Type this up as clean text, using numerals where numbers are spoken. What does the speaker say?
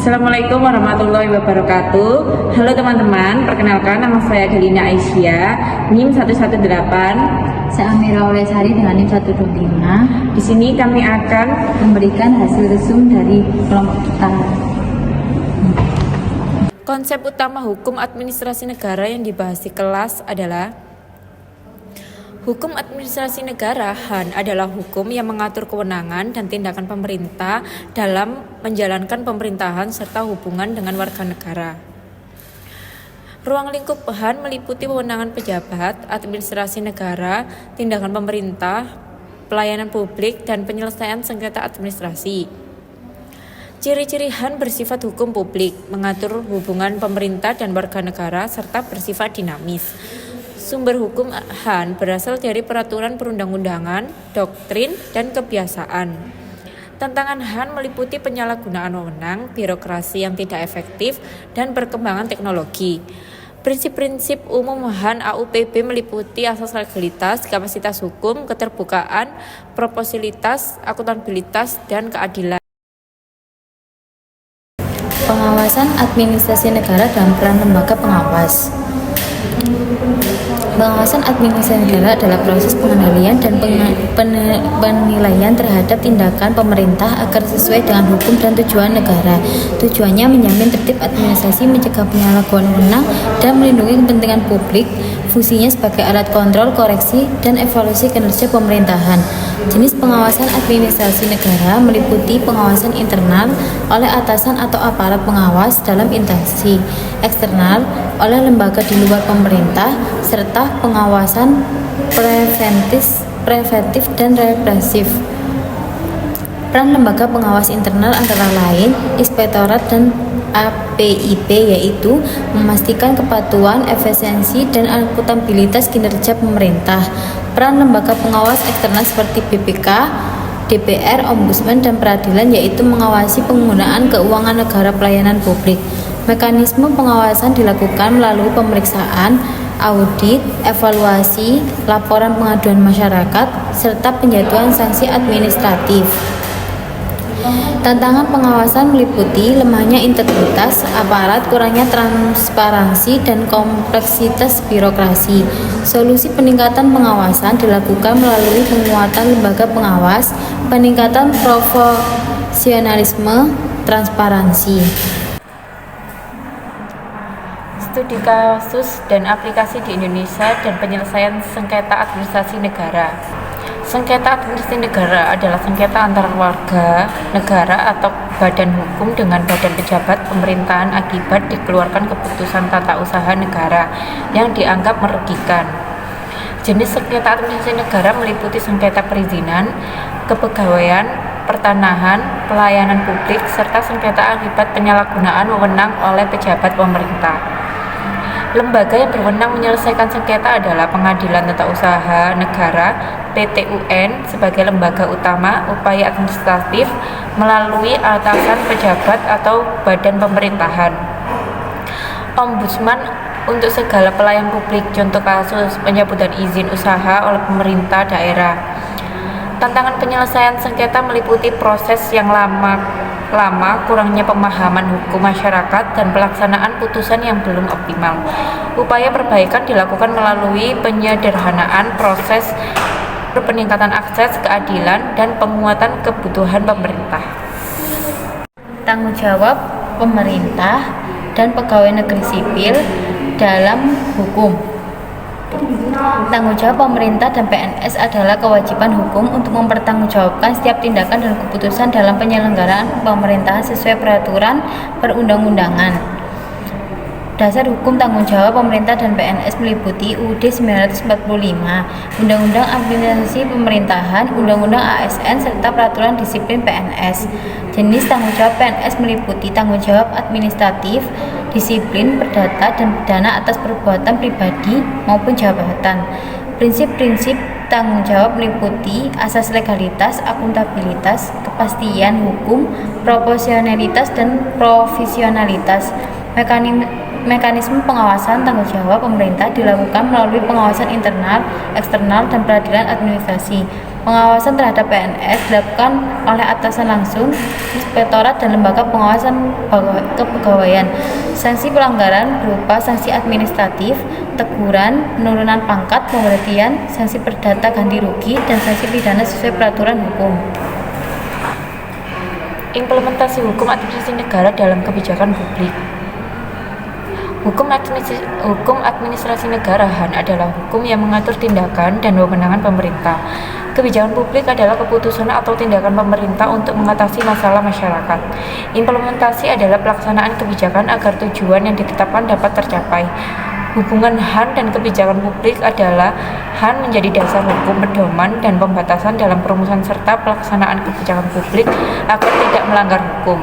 Assalamualaikum warahmatullahi wabarakatuh. Halo teman-teman, perkenalkan nama saya Delina Aisyah, NIM 118. Saya Amira Olesari dengan NIM 125. Di sini kami akan memberikan hasil resum dari kelompok kita. Konsep utama hukum administrasi negara yang dibahas di kelas adalah hukum administrasi negara. HAN adalah hukum yang mengatur kewenangan dan tindakan pemerintah dalam menjalankan pemerintahan serta hubungan dengan warga negara. Ruang lingkup HAN meliputi kewenangan pejabat, administrasi negara, tindakan pemerintah, pelayanan publik, dan penyelesaian sengketa administrasi. Ciri-ciri HAN bersifat hukum publik, mengatur hubungan pemerintah dan warga negara, serta bersifat dinamis. Sumber hukum HAN berasal dari peraturan perundang-undangan, doktrin, dan kebiasaan. Tantangan HAN meliputi penyalahgunaan wewenang, birokrasi yang tidak efektif, dan perkembangan teknologi. Prinsip-prinsip umum HAN AUPB meliputi asas legalitas, kapasitas hukum, keterbukaan, proporsionalitas, akuntabilitas, dan keadilan. Pengawasan administrasi negara dan peran lembaga pengawas. Pengawasan administrasi negara adalah proses pengendalian dan penilaian terhadap tindakan pemerintah agar sesuai dengan hukum dan tujuan negara. Tujuannya menjamin tertib administrasi, mencegah penyalahgunaan wewenang, dan melindungi kepentingan publik. Fungsinya sebagai alat kontrol, koreksi, dan evaluasi kinerja pemerintahan. Jenis pengawasan administrasi negara meliputi pengawasan internal oleh atasan atau aparat pengawas dalam instansi, eksternal oleh lembaga di luar pemerintah, serta pengawasan preventif dan represif. Peran lembaga pengawas internal antara lain Inspektorat dan APIP, yaitu memastikan kepatuhan, efisiensi, dan akuntabilitas kinerja pemerintah. Peran lembaga pengawas eksternal seperti BPK, DPR, Ombudsman, dan Peradilan, yaitu mengawasi penggunaan keuangan negara pelayanan publik. Mekanisme pengawasan dilakukan melalui pemeriksaan, audit, evaluasi, laporan pengaduan masyarakat, serta penjatuhan sanksi administratif. Tantangan pengawasan meliputi lemahnya integritas aparat, kurangnya transparansi, dan kompleksitas birokrasi. Solusi peningkatan pengawasan dilakukan melalui penguatan lembaga pengawas, peningkatan profesionalisme, transparansi. Studi kasus dan aplikasi di Indonesia dan penyelesaian sengketa administrasi negara. Sengketa administrasi negara adalah sengketa antar warga negara atau badan hukum dengan badan pejabat pemerintahan akibat dikeluarkan keputusan tata usaha negara yang dianggap merugikan. Jenis sengketa administrasi negara meliputi sengketa perizinan, kepegawaian, pertanahan, pelayanan publik, serta sengketa akibat penyalahgunaan wewenang oleh pejabat pemerintah. Lembaga yang berwenang menyelesaikan sengketa adalah Pengadilan Tata Usaha Negara (PT-UN) sebagai lembaga utama upaya administratif melalui atasan pejabat atau badan pemerintahan. Ombudsman untuk segala pelayan publik, contoh kasus pencabutan izin usaha oleh pemerintah daerah. Tantangan penyelesaian sengketa meliputi proses yang lama, kurangnya pemahaman hukum masyarakat, dan pelaksanaan putusan yang belum optimal. Upaya perbaikan dilakukan melalui penyederhanaan proses, peningkatan akses keadilan, dan penguatan kebutuhan pemerintah. Tanggung jawab pemerintah dan pegawai negeri sipil dalam hukum. Tanggung jawab pemerintah dan PNS adalah kewajiban hukum untuk mempertanggungjawabkan setiap tindakan dan keputusan dalam penyelenggaraan pemerintahan sesuai peraturan perundang-undangan. Dasar hukum tanggung jawab pemerintah dan PNS meliputi UUD 1945, Undang-Undang Administrasi Pemerintahan, Undang-Undang ASN, serta Peraturan Disiplin PNS. Jenis tanggung jawab PNS meliputi tanggung jawab administratif, disiplin, perdata, dan pidana atas perbuatan pribadi maupun jabatan. Prinsip-prinsip tanggung jawab meliputi asas legalitas, akuntabilitas, kepastian hukum, proporsionalitas, dan profesionalitas. Mekanisme pengawasan tanggung jawab pemerintah dilakukan melalui pengawasan internal, eksternal, dan peradilan administrasi. Pengawasan terhadap PNS dilakukan oleh atasan langsung, inspektorat dan lembaga pengawasan kepegawaian. Sanksi pelanggaran berupa sanksi administratif, teguran, penurunan pangkat, pemberhentian, sanksi perdata ganti rugi, dan sanksi pidana sesuai peraturan hukum. Implementasi hukum administrasi negara dalam kebijakan publik. Hukum administrasi negara (HAN) adalah hukum yang mengatur tindakan dan wewenang pemerintah. Kebijakan publik adalah keputusan atau tindakan pemerintah untuk mengatasi masalah masyarakat. Implementasi adalah pelaksanaan kebijakan agar tujuan yang ditetapkan dapat tercapai. Hubungan HAN dan kebijakan publik adalah HAN menjadi dasar hukum, pedoman, dan pembatasan dalam perumusan serta pelaksanaan kebijakan publik agar tidak melanggar hukum.